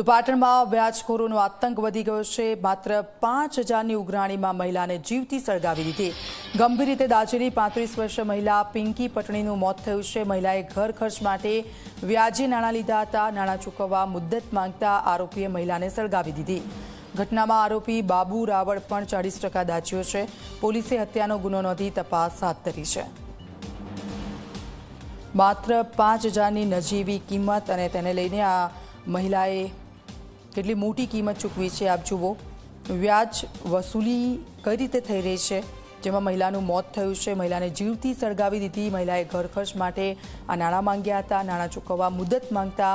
તો પાટણમાં વ્યાજખોરોનો આતંક વધી ગયો છે। માત્ર 5,000ની ઉઘરાણીમાં મહિલાને જીવતી સળગાવી દીધી। ગંભીર રીતે દાઝેલી 35 વર્ષીય મહિલા પિંકી પટણીનું મોત થયું છે। મહિલાએ ઘર ખર્ચ માટે વ્યાજે નાણાં લીધા હતા। નાણાં ચૂકવવા મુદ્દત માંગતા આરોપીએ મહિલાને સળગાવી દીધી। ઘટનામાં આરોપી બાબુ રાવળ પણ 40% દાઝ્યો છે। પોલીસે હત્યાનો ગુનો નોંધી તપાસ હાથ ધરી છે। માત્ર 5,000ની નજીવી કિંમત અને તેને લઈને આ મહિલાએ કેટલી મોટી કિંમત ચૂકવી છે। આપ જુઓ વ્યાજ વસૂલી કઈ રીતે થઈ રહી છે, જેમાં મહિલાનું મોત થયું છે। મહિલાને જીવતી સળગાવી દીધી। મહિલાએ ઘર ખર્ચ માટે આ નાણાં માંગ્યા હતા। નાણાં ચૂકવવા મુદ્દત માંગતા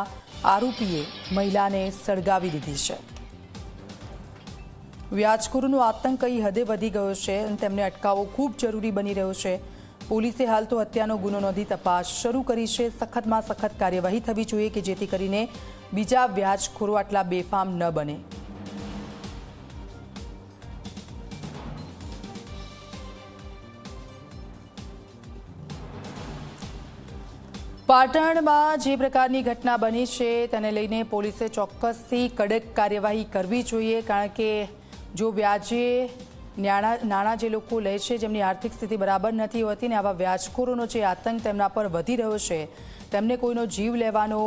આરોપીએ મહિલાને સળગાવી દીધી છે। વ્યાજખોરોનો આતંક કઈ હદે વધી ગયો છે અને તેમને અટકાવવો ખૂબ જરૂરી બની રહ્યો છે। પોલીસે હાલ તો હત્યાનો ગુનો નોંધી તપાસ શરૂ કરી છે। સખતમાં સખત કાર્યવાહી થવી જોઈએ કે જેથી કરીને બીજા વ્યાજખોરો આટલા બેફામ ન બને। પાટણમાં જે પ્રકારની ઘટના બની છે તેને લઈને પોલીસે ચોક્કસથી કડક કાર્યવાહી કરવી જોઈએ, કારણ કે જો વ્યાજે નાણાં જે લોકો લે છે, જેમની આર્થિક સ્થિતિ બરાબર નથી હોતી ને આવા વ્યાજખોરોનો જે આતંક તેમના પર વધી રહ્યો છે, તેમને કોઈનો જીવ લેવાનો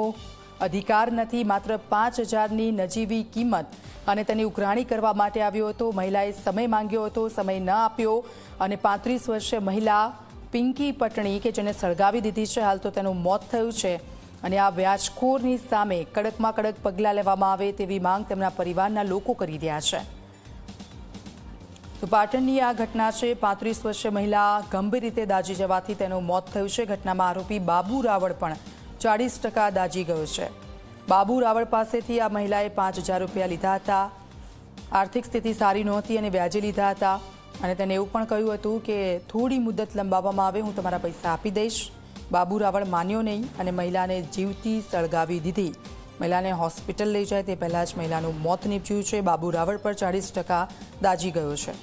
અધિકાર નથી। માત્ર 5,000ની નજીવી કિંમત અને તેની ઉઘરાણી કરવા માટે આવ્યો હતો। મહિલાએ સમય માંગ્યો હતો, સમય ન આપ્યો અને 35 વર્ષીય મહિલા પિંકી પટણી કે જેને સળગાવી દીધી છે, હાલ તો તેનું મોત થયું છે અને આ વ્યાજખોરની સામે કડકમાં કડક પગલાં લેવામાં આવે તેવી માંગ તેમના પરિવારના લોકો કરી રહ્યા છે। તો પાટણની આ ઘટના છે। 35 વર્ષીય મહિલા ગંભીર રીતે દાઝી જવાથી તેનું મોત થયું છે। ઘટનામાં આરોપી બાબુ રાવળ પણ 40% દાઝી ગયો છે। બાબુ રાવળ પાસેથી આ મહિલાએ 5,000 રૂપિયા લીધા હતા। આર્થિક સ્થિતિ સારી નહોતી અને વ્યાજે લીધા હતા અને તેને એવું પણ કહ્યું હતું કે થોડી મુદ્દત લંબાવવામાં આવે, હું તમારા પૈસા આપી દઈશ। બાબુ રાવળ માન્યો નહીં અને મહિલાને જીવતી સળગાવી દીધી। મહિલાને હોસ્પિટલ લઈ જાય તે પહેલાં જ મહિલાનું મોત નીપજ્યું છે। બાબુ રાવળ પર 40% દાઝી ગયો છે।